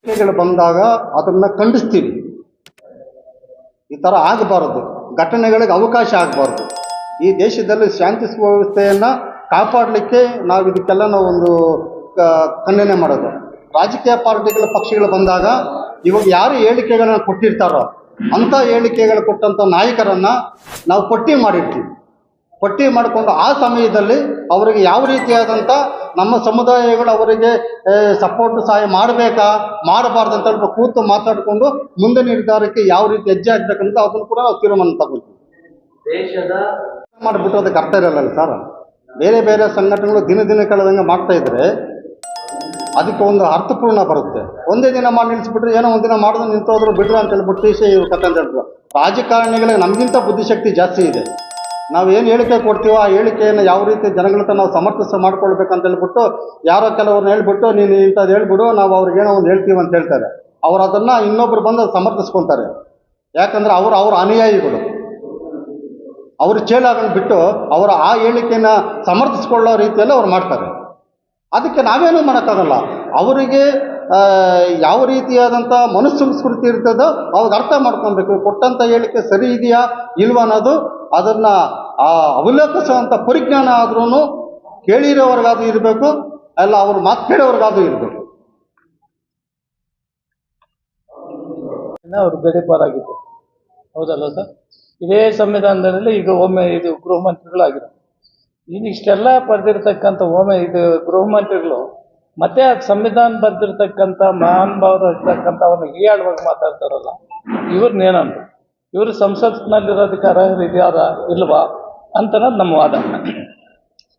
ಹೇಳಿಕೆಗಳು ಬಂದಾಗ ಅದನ್ನು ಖಂಡಿಸ್ತೀವಿ. ಈ ಥರ ಆಗಬಾರ್ದು, ಘಟನೆಗಳಿಗೆ ಅವಕಾಶ ಆಗಬಾರ್ದು. ಈ ದೇಶದಲ್ಲಿ ಶಾಂತಿ ಸುವ್ಯವಸ್ಥೆಯನ್ನು ಕಾಪಾಡಲಿಕ್ಕೆ ನಾವು ಇದಕ್ಕೆಲ್ಲ ನಾವು ಒಂದು ಖಂಡನೆ ಮಾಡೋದು. ರಾಜಕೀಯ ಪಾರ್ಟಿಗಳ ಪಕ್ಷಗಳು ಬಂದಾಗ ಇವಾಗ ಯಾರು ಹೇಳಿಕೆಗಳನ್ನು ಕೊಟ್ಟಿರ್ತಾರೋ ಅಂಥ ಹೇಳಿಕೆಗಳು ಕೊಟ್ಟಂಥ ನಾಯಕರನ್ನು ನಾವು ಪಟ್ಟಿ ಮಾಡಿರ್ತೀವಿ. ಪಟ್ಟಿ ಮಾಡಿಕೊಂಡು ಆ ಸಮಯದಲ್ಲಿ ಅವರಿಗೆ ಯಾವ ರೀತಿಯಾದಂಥ ನಮ್ಮ ಸಮುದಾಯಗಳು ಅವರಿಗೆ ಸಪೋರ್ಟ್ ಸಹಾಯ ಮಾಡಬೇಕಾ ಮಾಡಬಾರ್ದು ಅಂತ ಹೇಳ್ಬಿಟ್ಟು ಕೂತು ಮಾತಾಡಿಕೊಂಡು ಮುಂದೆ ನಿರ್ಧಾರಕ್ಕೆ ಯಾವ ರೀತಿ ಹೆಜ್ಜೆ ಹಾಕ್ಬೇಕಂತ ಅದನ್ನು ಕೂಡ ನಾವು ತೀರ್ಮಾನ ತಗೊಳ್ತೀವಿ. ದೇಶದ ಮಾಡಿಬಿಟ್ಟು ಅದಕ್ಕೆ ಅರ್ಥ ಇರಲ್ಲ ಸರ್. ಬೇರೆ ಬೇರೆ ಸಂಘಟನೆಗಳು ದಿನ ಕಳೆದಂಗೆ ಮಾಡ್ತಾ ಇದ್ರೆ ಅದಕ್ಕೆ ಒಂದು ಅರ್ಥಪೂರ್ಣ ಬರುತ್ತೆ. ಒಂದೇ ದಿನ ಮಾಡಿ ನಿಲ್ಲಿಸ್ಬಿಟ್ರೆ ಏನೋ ಒಂದಿನ ಮಾಡಿದ್ರೆ ನಿಂತೋದ್ರು ಬಿಡ್ರು ಅಂತ ಹೇಳ್ಬಿಟ್ಟು ಇವ್ರ ಕಥೆ ಅಂತ ಹೇಳ್ಬಿಟ್ಟು ರಾಜಕಾರಣಿಗಳಿಗೆ ನಮಗಿಂತ ಬುದ್ಧಿಶಕ್ತಿ ಜಾಸ್ತಿ ಇದೆ. ನಾವು ಏನು ಹೇಳಿಕೆ ಕೊಡ್ತೀವೋ ಆ ಹೇಳಿಕೆಯನ್ನು ಯಾವ ರೀತಿ ಜನಗಳ ಹತ್ರ ನಾವು ಸಮರ್ಥಿಸ ಮಾಡ್ಕೊಳ್ಬೇಕಂತ ಹೇಳ್ಬಿಟ್ಟು ಯಾರೋ ಕೆಲವ್ರನ್ನ ಹೇಳ್ಬಿಟ್ಟು ನೀನು ಇಂಥದ್ದು ಹೇಳ್ಬಿಡು ನಾವು ಅವ್ರಿಗೇನೋ ಒಂದು ಹೇಳ್ತೀವಿ ಅಂತ ಹೇಳ್ತಾರೆ. ಅವ್ರು ಅದನ್ನು ಇನ್ನೊಬ್ರು ಬಂದು ಸಮರ್ಥಿಸ್ಕೊತಾರೆ. ಯಾಕಂದರೆ ಅವ್ರ ಅನುಯಾಯಿಗಳು ಅವರು ಚೇಲಾಗನ್ನು ಬಿಟ್ಟು ಅವರ ಆ ಹೇಳಿಕೆಯನ್ನು ಸಮರ್ಥಿಸ್ಕೊಳ್ಳೋ ರೀತಿಯಲ್ಲಿ ಅವ್ರು ಮಾಡ್ತಾರೆ. ಅದಕ್ಕೆ ನಾವೇನೂ ಮಾಡೋಕ್ಕಾಗಲ್ಲ. ಅವರಿಗೆ ಯಾವ ರೀತಿಯಾದಂಥ ಮನುಸಂಸ್ಕೃತಿ ಇರ್ತದೋ ಅವಾಗ ಅರ್ಥ ಮಾಡ್ಕೊಬೇಕು. ಕೊಟ್ಟಂಥ ಹೇಳಿಕೆ ಸರಿ ಇದೆಯಾ ಇಲ್ವ ಅನ್ನೋದು ಅದನ್ನು ಅವಲೋಕಿಸುವಂಥ ಪರಿಜ್ಞಾನ ಆದ್ರೂ ಕೇಳಿರೋವ್ರಿಗಾದ್ರೂ ಇರಬೇಕು, ಅಲ್ಲ ಅವ್ರ ಮಾತು ಕೇಳೋವ್ರಿಗಾದ್ರೂ ಇರಬೇಕು. ಅವರು ಗಡೀಪಾರಾಗಿತ್ತು, ಹೌದಲ್ಲ ಸರ್? ಇದೇ ಸಂವಿಧಾನದಲ್ಲಿ ಈಗ ಒಮ್ಮೆ ಇದು ಗೃಹ ಮಂತ್ರಿಗಳಾಗಿರೋ ಈಗ ಇಷ್ಟೆಲ್ಲ ಬರೆದಿರ್ತಕ್ಕಂಥ ಗೃಹ ಮಂತ್ರಿಗಳು ಮತ್ತೆ ಅದು ಸಂವಿಧಾನ ಬರೆದಿರ್ತಕ್ಕಂಥ ಮಹಾನ್ ಭಾವರು ಇರ್ತಕ್ಕಂಥ ಅವ್ರನ್ನ ಹೀಯಾಳುವಾಗಿ ಮಾತಾಡ್ತಾರಲ್ಲ, ಇವ್ರನ್ನೇನಂದ್ರು? ಇವರು ಸಂಸತ್ನಲ್ಲಿರೋದಕ್ಕೆ ಅರ್ಹರಿದ್ಯಾರ ಇಲ್ವಾ ಅಂತನೋದು ನಮ್ಮ ವಾದ.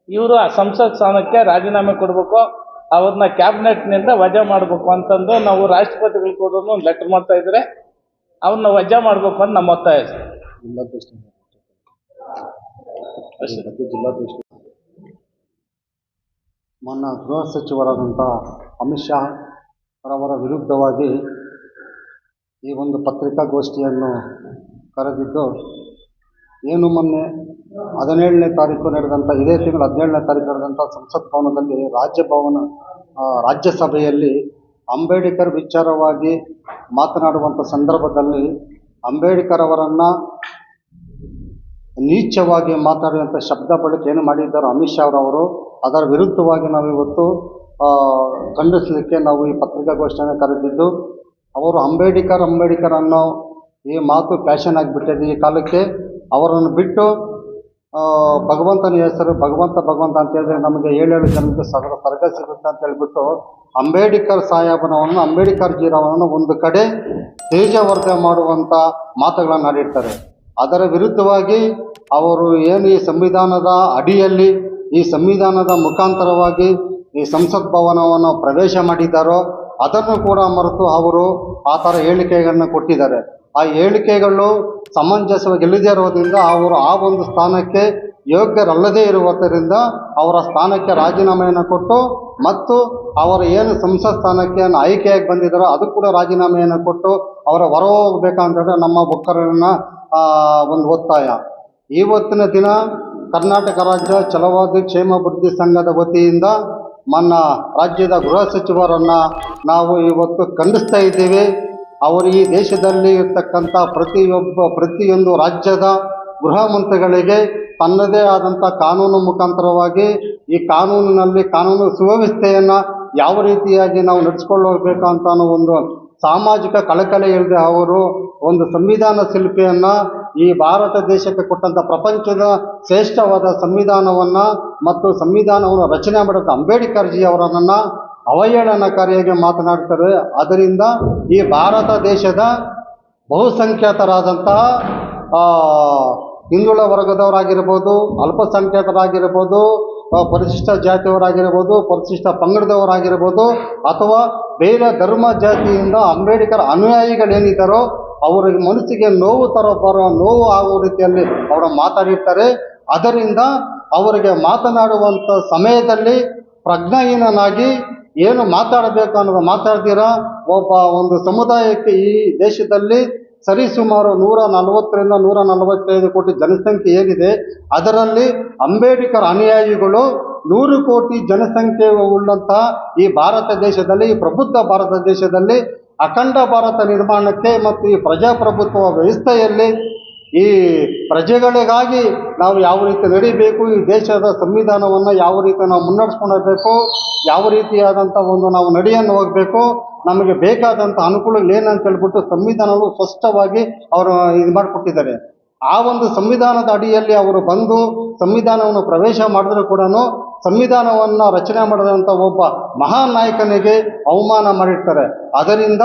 ಇವರು ಆ ಸಂಸತ್ ಸ್ಥಾನಕ್ಕೆ ರಾಜೀನಾಮೆ ಕೊಡಬೇಕು, ಅವ್ರನ್ನ ಕ್ಯಾಬಿನೆಟ್ನಿಂದ ವಜಾ ಮಾಡಬೇಕು ಅಂತಂದು ನಾವು ರಾಷ್ಟ್ರಪತಿಗಳು ಕೂಡ ಒಂದು ಲೆಟರ್ ಮಾಡ್ತಾ ಇದ್ರೆ ಅವ್ರನ್ನ ವಜಾ ಮಾಡಬೇಕು ಅಂತ ನಮ್ಮ ಒತ್ತಾಯ ಸರ್. ಮಾನ್ಯ ಗೃಹ ಸಚಿವರಾದಂಥ ಅಮಿತ್ ಶಾ ಅವರ ವಿರುದ್ಧವಾಗಿ ಈ ಒಂದು ಪತ್ರಿಕಾಗೋಷ್ಠಿಯನ್ನು ಕರೆದಿದ್ದು, ಏನು ಮೊನ್ನೆ 17ನೇ ತಾರೀಕು ನಡೆದಂಥ ಇದೇ ತಿಂಗಳು 17ನೇ ತಾರೀಕು ನಡೆದಂಥ ಸಂಸತ್ ಭವನದಲ್ಲಿ ರಾಜ್ಯಸಭೆಯಲ್ಲಿ ಅಂಬೇಡ್ಕರ್ ವಿಚಾರವಾಗಿ ಮಾತನಾಡುವಂಥ ಸಂದರ್ಭದಲ್ಲಿ ಅಂಬೇಡ್ಕರ್ ಅವರನ್ನು ನೀಚವಾಗಿ ಮಾತಾಡುವಂಥ ಶಬ್ದ ಬಳಕೆ ಏನು ಮಾಡಿದ್ದಾರೋ ಅಮಿತ್ ಶಾ ಅವರು, ಅದರ ವಿರುದ್ಧವಾಗಿ ನಾವು ಇವತ್ತು ಖಂಡಿಸಲಿಕ್ಕೆ ನಾವು ಈ ಪತ್ರಿಕಾಗೋಷ್ಠಿಯನ್ನು ಕರೆದಿದ್ದು. ಅವರು ಅಂಬೇಡ್ಕರ್ ಅನ್ನೋ ಈ ಮಾತು ಫ್ಯಾಷನ್ ಆಗಿಬಿಟ್ಟಿದೆ ಈ ಕಾಲಕ್ಕೆ. ಅವರನ್ನು ಬಿಟ್ಟು ಭಗವಂತನ ಹೆಸರು ಭಗವಂತ ಅಂತ ಹೇಳಿದ್ರೆ ನಮಗೆ 7 ಜನಕ್ಕೆ ಸ್ವರ್ಗ ಸಿಗುತ್ತೆ ಅಂತ ಹೇಳ್ಬಿಟ್ಟು ಅಂಬೇಡ್ಕರ್ ಸಾಹೇಬನವನ್ನು ಅಂಬೇಡ್ಕರ್ ಜೀರವನನ್ನು ಒಂದು ಕಡೆ ತೇಜವರ್ಗ ಮಾಡುವಂಥ ಮಾತುಗಳನ್ನು ಆಡಿರ್ತಾರೆ. ಅದರ ವಿರುದ್ಧವಾಗಿ ಅವರು ಏನು ಈ ಸಂವಿಧಾನದ ಅಡಿಯಲ್ಲಿ ಈ ಸಂವಿಧಾನದ ಮುಖಾಂತರವಾಗಿ ಈ ಸಂಸತ್ ಭವನವನ್ನು ಪ್ರವೇಶ ಮಾಡಿದ್ದಾರೋ ಅದನ್ನು ಕೂಡ ಮರೆತು ಅವರು ಆ ಥರ ಹೇಳಿಕೆಗಳನ್ನು ಕೊಟ್ಟಿದ್ದಾರೆ. ಆ ಹೇಳಿಕೆಗಳು ಸಮಂಜಸವಾಗಿಲ್ಲದೇ ಇರೋದ್ರಿಂದ ಅವರು ಆ ಒಂದು ಸ್ಥಾನಕ್ಕೆ ಯೋಗ್ಯರಲ್ಲದೇ ಇರುವುದರಿಂದ ಅವರ ಸ್ಥಾನಕ್ಕೆ ರಾಜೀನಾಮೆಯನ್ನು ಕೊಟ್ಟು ಮತ್ತು ಅವರು ಏನು ಸಂಸತ್ ಸ್ಥಾನಕ್ಕೆ ಆಯ್ಕೆಯಾಗಿ ಬಂದಿದ್ದಾರೋ ಅದು ಕೂಡ ರಾಜೀನಾಮೆಯನ್ನು ಕೊಟ್ಟು ಅವರ ಹೊರ ಹೋಗಬೇಕಂತಂದರೆ ನಮ್ಮ ಒಕ್ಕರನ್ನ ಒಂದು ಒತ್ತಾಯ. ಇವತ್ತಿನ ದಿನ ಕರ್ನಾಟಕ ರಾಜ್ಯ ಛಲವಾದಿ ಕ್ಷೇಮಾಭಿವೃದ್ಧಿ ಸಂಘದ ವತಿಯಿಂದ ಮಾನ್ಯ ರಾಜ್ಯದ ಗೃಹ ಸಚಿವರನ್ನು ನಾವು ಇವತ್ತು ಖಂಡಿಸ್ತಾ ಇದ್ದೀವಿ. ಅವರು ಈ ದೇಶದಲ್ಲಿ ಇರ್ತಕ್ಕಂಥ ಪ್ರತಿಯೊಂದು ರಾಜ್ಯದ ಗೃಹ ಮಂತ್ರಿಗಳಿಗೆ ತನ್ನದೇ ಆದಂಥ ಕಾನೂನು ಮುಖಾಂತರವಾಗಿ ಈ ಕಾನೂನು ಸುವ್ಯವಸ್ಥೆಯನ್ನು ಯಾವ ರೀತಿಯಾಗಿ ನಾವು ನಡೆಸ್ಕೊಳ್ಳಬೇಕು ಅಂತ ಅನ್ನೋ ಒಂದು ಸಾಮಾಜಿಕ ಕಳಕಳಿ ಇಲ್ಲದೆ ಅವರು ಒಂದು ಸಂವಿಧಾನ ಶಿಲ್ಪಿಯನ್ನು ಈ ಭಾರತ ದೇಶಕ್ಕೆ ಕೊಟ್ಟಂಥ ಪ್ರಪಂಚದ ಶ್ರೇಷ್ಠವಾದ ಸಂವಿಧಾನವನ್ನು ಮತ್ತು ಸಂವಿಧಾನವನ್ನು ರಚನೆ ಮಾಡಿದ ಅಂಬೇಡ್ಕರ್ ಜಿ ಅವರನ್ನು ಅವಹೇಳನಕಾರಿಯಾಗಿ ಮಾತನಾಡ್ತಾರೆ. ಅದರಿಂದ ಈ ಭಾರತ ದೇಶದ ಬಹುಸಂಖ್ಯಾತರಾದಂತಹ ಹಿಂದುಳಿದ ವರ್ಗದವರಾಗಿರ್ಬೋದು, ಅಲ್ಪಸಂಖ್ಯಾತರಾಗಿರ್ಬೋದು, ಪರಿಶಿಷ್ಟ ಜಾತಿಯವರಾಗಿರ್ಬೋದು, ಪರಿಶಿಷ್ಟ ಪಂಗಡದವರಾಗಿರ್ಬೋದು ಅಥವಾ ಬೇರೆ ಧರ್ಮ ಜಾತಿಯಿಂದ ಅಂಬೇಡ್ಕರ್ ಅನುಯಾಯಿಗಳೇನಿದ್ದಾರೋ ಅವರಿಗೆ ಮನಸ್ಸಿಗೆ ನೋವು ಆಗುವ ರೀತಿಯಲ್ಲಿ ಅವರು ಮಾತಾಡಿರ್ತಾರೆ. ಅದರಿಂದ ಅವರಿಗೆ ಮಾತನಾಡುವಂಥ ಸಮಯದಲ್ಲಿ ಪ್ರಜ್ಞಾಹೀನನಾಗಿ ಏನು ಮಾತಾಡಬೇಕು ಅನ್ನೋದು ಮಾತಾಡ್ತೀರಾ. ಒಂದು ಸಮುದಾಯಕ್ಕೆ ಈ ದೇಶದಲ್ಲಿ ಸರಿಸುಮಾರು 140ರಿಂದ 145 ಕೋಟಿ ಜನಸಂಖ್ಯೆ ಏನಿದೆ ಅದರಲ್ಲಿ ಅಂಬೇಡ್ಕರ್ ಅನುಯಾಯಿಗಳು 100 ಕೋಟಿ ಜನಸಂಖ್ಯೆ ಉಳ್ಳಂತಹ ಈ ಭಾರತ ದೇಶದಲ್ಲಿ, ಈ ಪ್ರಬುದ್ಧ ಭಾರತ ದೇಶದಲ್ಲಿ ಅಖಂಡ ಭಾರತ ನಿರ್ಮಾಣಕ್ಕೆ ಮತ್ತು ಈ ಪ್ರಜಾಪ್ರಭುತ್ವ ವ್ಯವಸ್ಥೆಯಲ್ಲಿ ಈ ಪ್ರಜೆಗಳಿಗಾಗಿ ನಾವು ಯಾವ ರೀತಿ ನಡಿಬೇಕು, ಈ ದೇಶದ ಸಂವಿಧಾನವನ್ನು ಯಾವ ರೀತಿ ನಾವು ಮುನ್ನಡೆಸ್ಕೊಂಡು ಹೋಗಬೇಕು, ಯಾವ ರೀತಿಯಾದಂಥ ಒಂದು ನಾವು ನಡೆಯನ್ನು ಹೋಗಬೇಕು, ನಮಗೆ ಬೇಕಾದಂಥ ಅನುಕೂಲಗಳು ಏನಂತ ಹೇಳ್ಬಿಟ್ಟು ಸಂವಿಧಾನವು ಸ್ಪಷ್ಟವಾಗಿ ಅವರು ಇದು ಮಾಡಿಕೊಟ್ಟಿದ್ದಾರೆ. ಆ ಒಂದು ಸಂವಿಧಾನದ ಅಡಿಯಲ್ಲಿ ಅವರು ಬಂದು ಸಂವಿಧಾನವನ್ನು ಪ್ರವೇಶ ಮಾಡಿದ್ರು ಕೂಡ ಸಂವಿಧಾನವನ್ನು ರಚನೆ ಮಾಡಿದಂಥ ಒಬ್ಬ ಮಹಾನ್ ನಾಯಕನಿಗೆ ಅವಮಾನ ಮಾಡಿರ್ತಾರೆ. ಅದರಿಂದ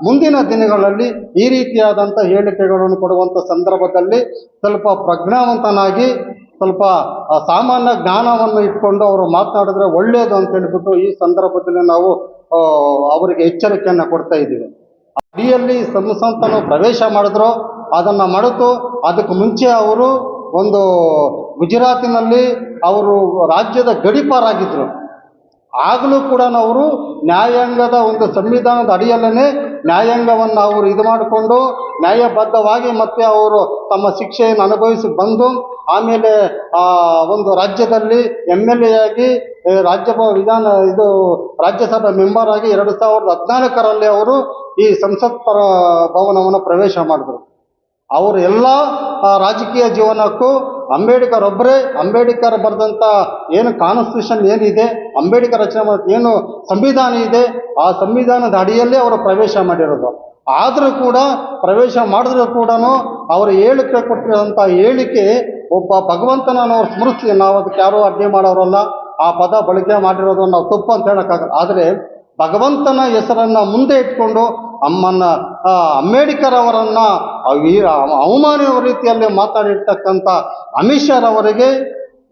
ಮುಂದಿನ ದಿನಗಳಲ್ಲಿ ಈ ರೀತಿಯಾದಂಥ ಹೇಳಿಕೆಗಳನ್ನು ಕೊಡುವಂಥ ಸಂದರ್ಭದಲ್ಲಿ ಸ್ವಲ್ಪ ಪ್ರಜ್ಞಾವಂತನಾಗಿ ಸ್ವಲ್ಪ ಸಾಮಾನ್ಯ ಜ್ಞಾನವನ್ನು ಇಟ್ಕೊಂಡು ಅವರು ಮಾತನಾಡಿದ್ರೆ ಒಳ್ಳೆಯದು ಅಂತ ಹೇಳ್ಬಿಟ್ಟು ಈ ಸಂದರ್ಭದಲ್ಲಿ ನಾವು ಅವರಿಗೆ ಎಚ್ಚರಿಕೆಯನ್ನು ಕೊಡ್ತಾ ಇದ್ದೀವಿ. ಅಡಿಯಲ್ಲಿ ಸಂಸತ್ತನ್ನು ಪ್ರವೇಶ ಮಾಡಿದ್ರು, ಅದನ್ನು ಮರೆತು ಅದಕ್ಕೆ ಮುಂಚೆ ಅವರು ಒಂದು ಗುಜರಾತಿನಲ್ಲಿ ಅವರು ರಾಜ್ಯದ ಗಡೀಪಾರಾಗಿದ್ದರು. ಆಗಲೂ ಕೂಡ ಅವರು ನ್ಯಾಯಾಂಗದ ಒಂದು ಸಂವಿಧಾನದ ಅಡಿಯಲ್ಲೇ ನ್ಯಾಯಾಂಗವನ್ನು ಅವರು ಇದು ಮಾಡಿಕೊಂಡು ನ್ಯಾಯಬದ್ಧವಾಗಿ ಮತ್ತೆ ಅವರು ತಮ್ಮ ಶಿಕ್ಷೆಯನ್ನು ಅನುಭವಿಸಿ ಬಂದು ಆಮೇಲೆ ಒಂದು ರಾಜ್ಯದಲ್ಲಿ MLA ಆಗಿ ರಾಜ್ಯಸಭಾ ಮೆಂಬರ್ ಆಗಿ 2014ರಲ್ಲಿ ಅವರು ಈ ಸಂಸತ್ ಭವನವನ್ನು ಪ್ರವೇಶ ಮಾಡಿದರು. ಅವರು ಎಲ್ಲ ರಾಜಕೀಯ ಜೀವನಕ್ಕೂ ಅಂಬೇಡ್ಕರ್ ಬರೆದಂಥ ಏನು ಕಾನ್ಸ್ಟಿಟ್ಯೂಷನ್ ಏನಿದೆ, ಅಂಬೇಡ್ಕರ್ ರಚನೆ ಮಾಡಿದ ಏನು ಸಂವಿಧಾನ ಇದೆ, ಆ ಸಂವಿಧಾನದ ಅಡಿಯಲ್ಲೇ ಅವರು ಪ್ರವೇಶ ಮಾಡಿರೋದು. ಆದರೂ ಕೂಡ ಪ್ರವೇಶ ಮಾಡಿದ್ರು ಕೂಡ ಅವರು ಹೇಳಿಕೆ ಕೊಟ್ಟಿರೋಂಥ ಹೇಳಿಕೆ ಒಬ್ಬ ಭಗವಂತನನ್ನು ಅವ್ರು ಸ್ಮರಿಸ್ಲಿ, ನಾವು ಅದಕ್ಕೆ ಯಾರೂ ಅಡ್ಡಿ ಮಾಡೋರಲ್ಲ, ಆ ಪದ ಬಳಕೆ ಮಾಡಿರೋದು ನಾವು ತಪ್ಪು ಅಂತ ಹೇಳೋಕ್ಕಾಗಲ್ಲ. ಆದರೆ ಭಗವಂತನ ಹೆಸರನ್ನು ಮುಂದೆ ಇಟ್ಕೊಂಡು ಅಂಬೇಡ್ಕರ್ ಅವರನ್ನು ಅವಮಾನ ರೀತಿಯಲ್ಲಿ ಮಾತಾಡಿರ್ತಕ್ಕಂಥ ಅಮಿತ್ ಶಾ ಅವರಿಗೆ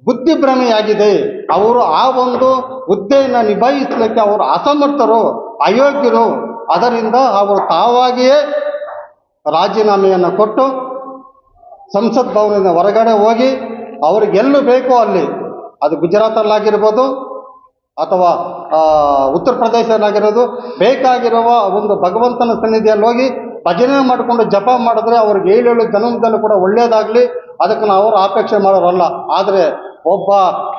ಬುದ್ಧಿಭ್ರಮೆಯಾಗಿದೆ. ಅವರು ಆ ಒಂದು ಹುದ್ದೆಯನ್ನು ನಿಭಾಯಿಸಲಿಕ್ಕೆ ಅವರು ಅಸಮರ್ಥರು, ಅಯೋಗ್ಯರು. ಅದರಿಂದ ಅವರು ತಾವಾಗಿಯೇ ರಾಜೀನಾಮೆಯನ್ನು ಕೊಟ್ಟು ಸಂಸತ್ ಭವನದಿಂದ ಹೊರಗಡೆ ಹೋಗಿ ಅವ್ರಿಗೆಲ್ಲೂ ಬೇಕೋ ಅಲ್ಲಿ, ಅದು ಗುಜರಾತಲ್ಲಾಗಿರ್ಬೋದು ಅಥವಾ ಉತ್ತರ ಪ್ರದೇಶದಲ್ಲಾಗಿರೋದು, ಬೇಕಾಗಿರುವ ಒಂದು ಭಗವಂತನ ಸನ್ನಿಧಿಯಲ್ಲಿ ಹೋಗಿ ಭಜನೆ ಮಾಡಿಕೊಂಡು ಜಪ ಮಾಡಿದ್ರೆ ಅವ್ರಿಗೆ 7 ಜನ್ಮದಲ್ಲೂ ಕೂಡ ಒಳ್ಳೆಯದಾಗಲಿ, ಅದಕ್ಕೆ ನಾವು ಅವರು ಅಪೇಕ್ಷೆ ಮಾಡೋರಲ್ಲ. ಆದರೆ ಒಬ್ಬ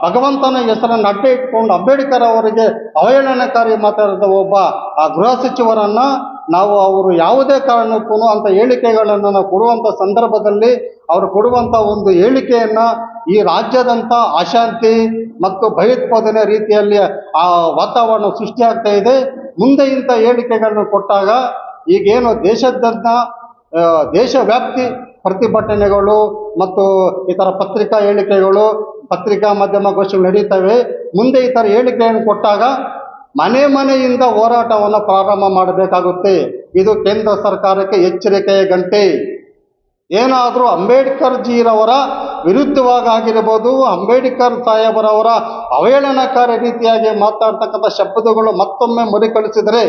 ಭಗವಂತನ ಹೆಸರನ್ನು ಅಡ್ಡ ಇಟ್ಕೊಂಡು ಅಂಬೇಡ್ಕರ್ ಅವರಿಗೆ ಅವಹೇಳನಕಾರಿ ಮಾತಾಡಿದ ಒಬ್ಬ ಗೃಹ ಸಚಿವರನ್ನು ನಾವು ಅವರು ಯಾವುದೇ ಕಾರಣಕ್ಕೂ ಅಂಥ ಹೇಳಿಕೆಗಳನ್ನು ನಾವು ಕೊಡುವಂಥ ಸಂದರ್ಭದಲ್ಲಿ ಅವರು ಕೊಡುವಂಥ ಒಂದು ಹೇಳಿಕೆಯನ್ನು ಈ ರಾಜ್ಯದಂಥ ಅಶಾಂತಿ ಮತ್ತು ಭಯೋತ್ಪಾದನೆ ರೀತಿಯಲ್ಲಿ ಆ ವಾತಾವರಣ ಸೃಷ್ಟಿಯಾಗ್ತಾ ಇದೆ. ಮುಂದೆ ಇಂಥ ಹೇಳಿಕೆಗಳನ್ನು ಕೊಟ್ಟಾಗ ಈಗೇನು ದೇಶವ್ಯಾಪ್ತಿ ಪ್ರತಿಭಟನೆಗಳು ಮತ್ತು ಈ ಥರ ಪತ್ರಿಕಾ ಹೇಳಿಕೆಗಳು, ಪತ್ರಿಕಾ ಮಾಧ್ಯಮಗೋಷ್ಠಿಗಳು ನಡೀತವೆ. ಮುಂದೆ ಈ ಥರ ಹೇಳಿಕೆಯನ್ನು ಕೊಟ್ಟಾಗ ಮನೆಯಿಂದ ಹೋರಾಟವನ್ನು ಪ್ರಾರಂಭ ಮಾಡಬೇಕಾಗುತ್ತೆ. ಇದು ಕೇಂದ್ರ ಸರ್ಕಾರಕ್ಕೆ ಎಚ್ಚರಿಕೆಯ ಗಂಟೆ. ಏನಾದರೂ ಅಂಬೇಡ್ಕರ್ ಜೀರವರ ವಿರುದ್ಧವಾಗಿರ್ಬೋದು, ಅಂಬೇಡ್ಕರ್ ಸಾಹೇಬರವರ ಅವಹೇಳನಕಾರಿ ರೀತಿಯಾಗಿ ಮಾತಾಡ್ತಕ್ಕಂಥ ಶಬ್ದಗಳು ಮತ್ತೊಮ್ಮೆ ಮರುಕಳಿಸಿದರೆ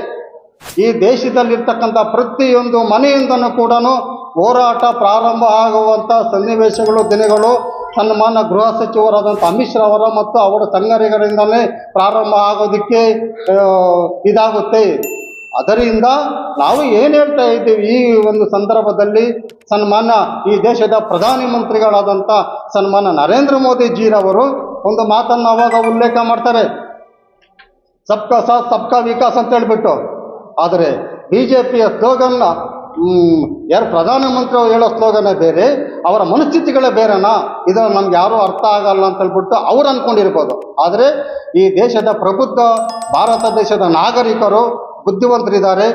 ಈ ದೇಶದಲ್ಲಿರ್ತಕ್ಕಂಥ ಪ್ರತಿಯೊಂದು ಮನೆಯಿಂದನೂ ಕೂಡ ಹೋರಾಟ ಪ್ರಾರಂಭ ಆಗುವಂಥ ಸನ್ನಿವೇಶಗಳು, ದಿನಗಳು ಸನ್ಮಾನ್ಯ ಗೃಹ ಸಚಿವರಾದಂಥ ಅಮಿತ್ ಶಾ ಅವರ ಮತ್ತು ಅವರ ಸಂಘಟನೆಗಳಿಂದಲೇ ಪ್ರಾರಂಭ ಆಗೋದಕ್ಕೆ ಇದಾಗುತ್ತೆ. ಅದರಿಂದ ನಾವು ಏನು ಹೇಳ್ತಾ ಇದ್ದೀವಿ, ಈ ಒಂದು ಸಂದರ್ಭದಲ್ಲಿ ಸನ್ಮಾನ್ಯ ಈ ದೇಶದ ಪ್ರಧಾನಮಂತ್ರಿಗಳಾದಂಥ ಸನ್ಮಾನ್ಯ ನರೇಂದ್ರ ಮೋದಿಜಿರವರು ಒಂದು ಮಾತನ್ನು ಅವಾಗ ಉಲ್ಲೇಖ ಮಾಡ್ತಾರೆ, ಸಬ್ಕಾ ಸಾಥ್ ಸಬ್ಕಾ ವಿಕಾಸ್ ಅಂತ ಹೇಳ್ಬಿಟ್ಟು. ಆದರೆ BJPಯ ಸ್ಲೋಗನ್ನ ಯಾರು ಪ್ರಧಾನಮಂತ್ರಿ ಹೇಳೋ ಸ್ಲೋಗನೇ ಬೇರೆ, ಅವರ ಮನಸ್ಥಿತಿಗಳೇ ಬೇರೆನಾ, ಇದು ನಮ್ಗೆ ಯಾರೂ ಅರ್ಥ ಆಗಲ್ಲ ಅಂತ ಹೇಳ್ಬಿಟ್ಟು ಅವ್ರು ಅಂದ್ಕೊಂಡಿರ್ಬೋದು. ಆದರೆ ಈ ದೇಶದ ಪ್ರಬುದ್ಧ ಭಾರತ ದೇಶದ ನಾಗರಿಕರು ಬುದ್ಧಿವಂತರಿದ್ದಾರೆ,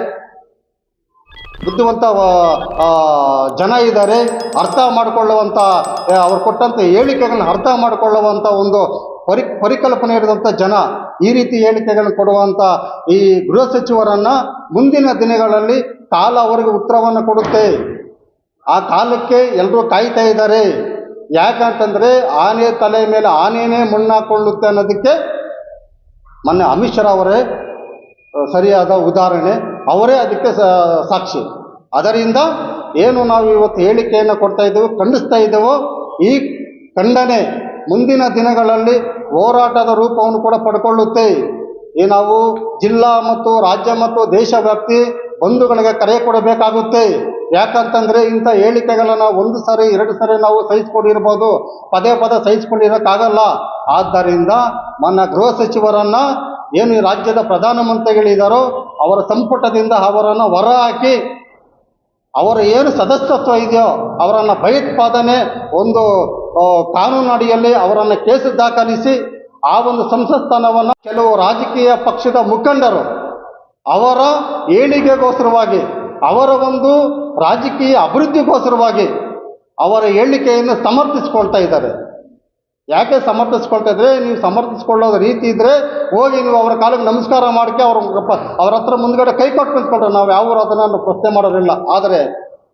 ಬುದ್ಧಿವಂತ ಜನ ಇದ್ದಾರೆ, ಅರ್ಥ ಮಾಡಿಕೊಳ್ಳುವಂಥ ಅವ್ರು ಕೊಟ್ಟಂಥ ಹೇಳಿಕೆಗಳನ್ನ ಅರ್ಥ ಮಾಡಿಕೊಳ್ಳುವಂಥ ಒಂದು ಪರಿಕಲ್ಪನೆ ಇರುವಂಥ ಜನ. ಈ ರೀತಿ ಹೇಳಿಕೆಗಳನ್ನು ಕೊಡುವಂಥ ಈ ಗೃಹ ಸಚಿವರನ್ನು ಮುಂದಿನ ದಿನಗಳಲ್ಲಿ ಕಾಲ ಅವರಿಗೆ ಉತ್ತರವನ್ನು ಕೊಡುತ್ತೆ. ಆ ಕಾಲಕ್ಕೆ ಎಲ್ಲರೂ ಕಾಯ್ತಾ ಇದ್ದಾರೆ. ಯಾಕಂತಂದರೆ ಆನೆ ತಲೆ ಮೇಲೆ ಆನೆಯೇ ಮಣ್ಣಾಕೊಳ್ಳುತ್ತೆ ಅನ್ನೋದಕ್ಕೆ ಮೊನ್ನೆ ಅಮಿತ್ ಶಾ ಅವರೇ ಸರಿಯಾದ ಉದಾಹರಣೆ, ಅವರೇ ಅದಕ್ಕೆ ಸಾಕ್ಷಿ. ಅದರಿಂದ ಏನು ನಾವು ಇವತ್ತು ಹೇಳಿಕೆಯನ್ನು ಕೊಡ್ತಾ ಇದ್ದೇವೆ, ಖಂಡಿಸ್ತಾ ಇದ್ದೇವೋ, ಈ ಖಂಡನೆ ಮುಂದಿನ ದಿನಗಳಲ್ಲಿ ಹೋರಾಟದ ರೂಪವನ್ನು ಕೂಡ ಪಡ್ಕೊಳ್ಳುತ್ತೆ. ಈ ನಾವು ಜಿಲ್ಲಾ ಮತ್ತು ರಾಜ್ಯ ಮತ್ತು ದೇಶವ್ಯಾಪ್ತಿ ಬಂಧುಗಳಿಗೆ ಕರೆ ಕೊಡಬೇಕಾಗುತ್ತೆ. ಯಾಕಂತಂದರೆ ಇಂಥ ಹೇಳಿಕೆಗಳನ್ನು ಒಂದು ಸಾರಿ ಎರಡು ಸಾರಿ ನಾವು ಸಹಿಸ್ಕೊಂಡಿರ್ಬೋದು, ಪದೇ ಪದೇ ಸಹಿಸ್ಕೊಂಡಿರೋಕ್ಕಾಗಲ್ಲ. ಆದ್ದರಿಂದ ನನ್ನ ಗೃಹ ಸಚಿವರನ್ನು ಏನು ಈ ರಾಜ್ಯದ ಪ್ರಧಾನಮಂತ್ರಿಗಳಿದ್ದಾರೋ ಅವರ ಸಂಪುಟದಿಂದ ಅವರನ್ನು ಹೊರಹಾಕಿ ಅವರ ಏನು ಸದಸ್ಯತ್ವ ಇದೆಯೋ ಅವರನ್ನು ಭಯೋತ್ಪಾದನೆ ಒಂದು ಕಾನೂನು ಅಡಿಯಲ್ಲಿ ಅವರನ್ನು ಕೇಸು ದಾಖಲಿಸಿ ಆ ಒಂದು ಸಂಸತ್ ಸ್ಥಾನವನ್ನು ಕೆಲವು ರಾಜಕೀಯ ಪಕ್ಷದ ಮುಖಂಡರು ಅವರ ಏಳಿಗೆಗೋಸ್ಕರವಾಗಿ ಅವರ ಒಂದು ರಾಜಕೀಯ ಅಭಿವೃದ್ಧಿಗೋಸ್ಕರವಾಗಿ ಅವರ ಹೇಳಿಕೆಯನ್ನು ಸಮರ್ಥಿಸ್ಕೊಳ್ತಾ ಇದ್ದಾರೆ. ಯಾಕೆ ಸಮರ್ಥಿಸ್ಕೊಳ್ತಾ ಇದ್ರೆ, ನೀವು ಸಮರ್ಥಿಸ್ಕೊಳ್ಳೋದು ರೀತಿ ಇದ್ದರೆ ಹೋಗಿ ನೀವು ಅವರ ಕಾಲಕ್ಕೆ ನಮಸ್ಕಾರ ಮಾಡೋಕ್ಕೆ ಅವ್ರ ಹತ್ರ ಮುಂದ್ಗಡೆ ಕೈ ಕೊಟ್ಟು ನಿಂತ್ಕೊಂಡ್ರೆ ನಾವು ಯಾವ ಅದನ್ನು ಪ್ರಶ್ನೆ ಮಾಡೋದಿಲ್ಲ. ಆದರೆ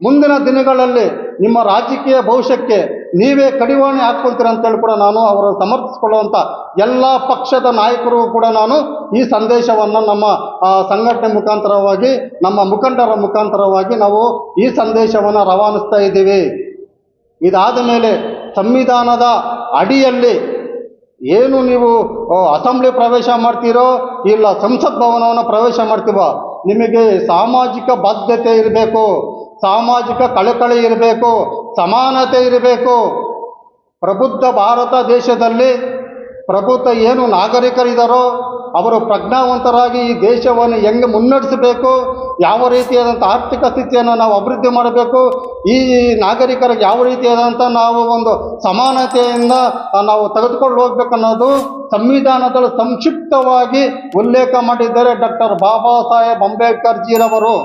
ಮುಂದಿನ ದಿನಗಳಲ್ಲಿ ನಿಮ್ಮ ರಾಜಕೀಯ ಭವಿಷ್ಯಕ್ಕೆ ನೀವೇ ಕಡಿವಾಣ ಹಾಕ್ಕೊಳ್ತೀರ ಅಂತೇಳಿ ಕೂಡ ನಾನು ಅವರು ಸಮರ್ಥಿಸ್ಕೊಳ್ಳುವಂಥ ಎಲ್ಲ ಪಕ್ಷದ ನಾಯಕರು ಕೂಡ ನಾನು ಈ ಸಂದೇಶವನ್ನು ನಮ್ಮ ಸಂಘಟನೆ ಮುಖಾಂತರವಾಗಿ ನಮ್ಮ ಮುಖಂಡರ ಮುಖಾಂತರವಾಗಿ ನಾವು ಈ ಸಂದೇಶವನ್ನು ರವಾನಿಸ್ತಾ ಇದ್ದೀವಿ. ಇದಾದ ಮೇಲೆ ಸಂವಿಧಾನದ ಅಡಿಯಲ್ಲಿ ಏನು ನೀವು ಅಸೆಂಬ್ಲಿ ಪ್ರವೇಶ ಮಾಡ್ತೀರೋ ಇಲ್ಲ ಸಂಸತ್ ಭವನವನ್ನು ಪ್ರವೇಶ ಮಾಡ್ತೀವೋ, ನಿಮಗೆ ಸಾಮಾಜಿಕ ಬಾಧ್ಯತೆ ಇರಬೇಕು, ಸಾಮಾಜಿಕ ಕಳಕಳಿ ಇರಬೇಕು, ಸಮಾನತೆ ಇರಬೇಕು. ಪ್ರಬುದ್ಧ ಭಾರತ ದೇಶದಲ್ಲಿ ಪ್ರಬುದ್ಧ ಏನು ನಾಗರಿಕರಿದ್ದಾರೋ ಅವರು ಪ್ರಜ್ಞಾವಂತರಾಗಿ ಈ ದೇಶವನ್ನು ಹೆಂಗೆ ಮುನ್ನಡೆಸಬೇಕು, ಯಾವ ರೀತಿಯಾದಂಥ ಆರ್ಥಿಕ ಸ್ಥಿತಿಯನ್ನು ನಾವು ಅಭಿವೃದ್ಧಿ ಮಾಡಬೇಕು, ಈ ನಾಗರಿಕರಿಗೆ ಯಾವ ರೀತಿಯಾದಂಥ ನಾವು ಒಂದು ಸಮಾನತೆಯಿಂದ ನಾವು ತೆಗೆದುಕೊಂಡು ಹೋಗ್ಬೇಕನ್ನೋದು ಸಂವಿಧಾನದಲ್ಲಿ ಸಂಕ್ಷಿಪ್ತವಾಗಿ ಉಲ್ಲೇಖ ಮಾಡಿದ್ದಾರೆ ಡಾಕ್ಟರ್ ಬಾಬಾ ಸಾಹೇಬ್ ಅಂಬೇಡ್ಕರ್ ಜಿರವರು.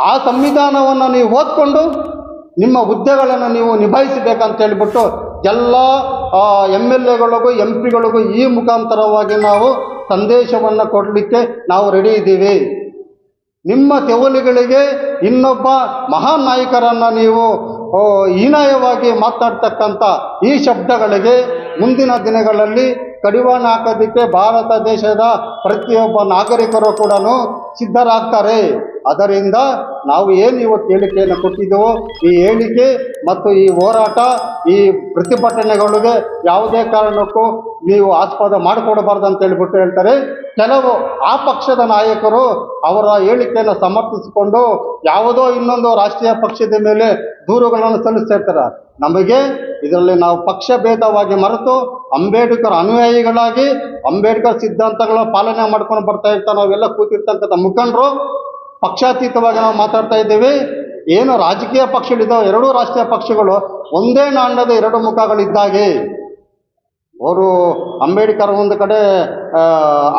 ಆ ಸಂವಿಧಾನವನ್ನು ನೀವು ಓದ್ಕೊಂಡು ನಿಮ್ಮ ಹುದ್ದೆಗಳನ್ನು ನೀವು ನಿಭಾಯಿಸಬೇಕಂತ ಹೇಳಿಬಿಟ್ಟು ಎಲ್ಲ MLAಗಳಿಗೂ MP ಗಳಿಗೂ ಈ ಮುಖಾಂತರವಾಗಿ ನಾವು ಸಂದೇಶವನ್ನು ಕೊಡಲಿಕ್ಕೆ ನಾವು ರೆಡಿ ಇದ್ದೀವಿ. ನಿಮ್ಮ ತೆವಲಿಗಳಿಗೆ ಇನ್ನೊಬ್ಬ ಮಹಾನ್ ನಾಯಕರನ್ನು ನೀವು ಹೀನಾಯವಾಗಿ ಮಾತಾಡ್ತಕ್ಕಂಥ ಈ ಶಬ್ದಗಳಿಗೆ ಮುಂದಿನ ದಿನಗಳಲ್ಲಿ ಕಡಿವಾಣ ಹಾಕೋದಕ್ಕೆ ಭಾರತ ದೇಶದ ಪ್ರತಿಯೊಬ್ಬ ನಾಗರಿಕರು ಕೂಡ ಸಿದ್ಧರಾಗ್ತಾರೆ. ಅದರಿಂದ ನಾವು ಏನು ಇವತ್ತು ಹೇಳಿಕೆಯನ್ನು ಕೊಟ್ಟಿದ್ದೆವೋ ಈ ಹೇಳಿಕೆ ಮತ್ತು ಈ ಹೋರಾಟ ಈ ಪ್ರತಿಭಟನೆಗಳಿಗೆ ಯಾವುದೇ ಕಾರಣಕ್ಕೂ ನೀವು ಆಸ್ಪದ ಮಾಡಿಕೊಡಬಾರ್ದು ಅಂತ ಹೇಳಿಬಿಟ್ಟು ಹೇಳ್ತಾರೆ. ಕೆಲವು ಆ ಪಕ್ಷದ ನಾಯಕರು ಅವರ ಹೇಳಿಕೆಯನ್ನು ಸಮರ್ಥಿಸಿಕೊಂಡು ಯಾವುದೋ ಇನ್ನೊಂದು ರಾಷ್ಟ್ರೀಯ ಪಕ್ಷದ ಮೇಲೆ ದೂರುಗಳನ್ನು ಸಲ್ಲಿಸ್ತಾ ಇರ್ತಾರೆ. ನಮಗೆ ಇದರಲ್ಲಿ ನಾವು ಪಕ್ಷ ಭೇದವಾಗಿ ಮರೆತು ಅಂಬೇಡ್ಕರ್ ಅನುಯಾಯಿಗಳಾಗಿ ಅಂಬೇಡ್ಕರ್ ಸಿದ್ಧಾಂತಗಳ ಪಾಲನೆ ಮಾಡ್ಕೊಂಡು ಬರ್ತಾ ಇರ್ತಾರೆ ನಾವೆಲ್ಲ ಕೂತಿರ್ತಕ್ಕಂಥ ಮುಖಂಡರು ಪಕ್ಷಾತೀತವಾಗಿ ನಾವು ಮಾತಾಡ್ತಾ ಇದ್ದೀವಿ. ಏನು ರಾಜಕೀಯ ಪಕ್ಷಗಳಿದ್ದಾವೆ, ಎರಡೂ ರಾಷ್ಟ್ರೀಯ ಪಕ್ಷಗಳು ಒಂದೇ ನಾಣ್ಯದ ಎರಡು ಮುಖಗಳಿದ್ದಾಗೆ. ಅವರು ಅಂಬೇಡ್ಕರ್ ಒಂದು ಕಡೆ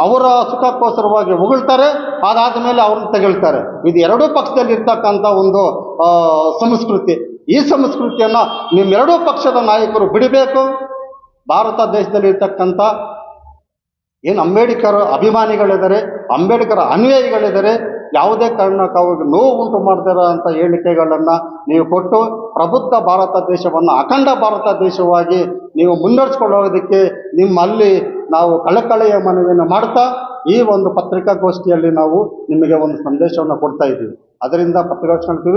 ಅವರ ಸುಖಕ್ಕೋಸ್ಕರವಾಗಿ ಹೊಗಳ್ತಾರೆ, ಅದಾದ ಮೇಲೆ ಅವ್ರನ್ನ ತೆಗಳ್ತಾರೆ. ಇದು ಎರಡೂ ಪಕ್ಷದಲ್ಲಿ ಇರ್ತಕ್ಕಂಥ ಒಂದು ಸಂಸ್ಕೃತಿ. ಈ ಸಂಸ್ಕೃತಿಯನ್ನು ನಿಮ್ಮೆರಡೂ ಪಕ್ಷದ ನಾಯಕರು ಬಿಡಬೇಕು. ಭಾರತ ದೇಶದಲ್ಲಿ ಇರ್ತಕ್ಕಂಥ ಏನು ಅಂಬೇಡ್ಕರ್ ಅಭಿಮಾನಿಗಳಿದ್ದಾರೆ, ಅಂಬೇಡ್ಕರ್ ಅನುಯಾಯಿಗಳಿದ್ದಾರೆ, ಯಾವುದೇ ಕಾರಣಕ್ಕೆ ಅವ್ರಿಗೆ ನೋವು ಉಂಟು ಮಾಡ್ತಾರ ಅಂತ ಹೇಳಿಕೆಗಳನ್ನು ನೀವು ಕೊಟ್ಟು ಪ್ರಬುದ್ಧ ಭಾರತ ದೇಶವನ್ನು ಅಖಂಡ ಭಾರತ ದೇಶವಾಗಿ ನೀವು ಮುನ್ನಡೆಸ್ಕೊಳ್ಳೋದಕ್ಕೆ ನಿಮ್ಮಲ್ಲಿ ನಾವು ಕಳಕಳಿಯ ಮನವಿಯನ್ನು ಮಾಡ್ತಾ ಈ ಒಂದು ಪತ್ರಿಕಾಗೋಷ್ಠಿಯಲ್ಲಿ ನಾವು ನಿಮಗೆ ಒಂದು ಸಂದೇಶವನ್ನು ಕೊಡ್ತಾ ಇದ್ದೀವಿ. ಅದರಿಂದ ಪತ್ರಿಕಾಗೋಷ್ಠಿ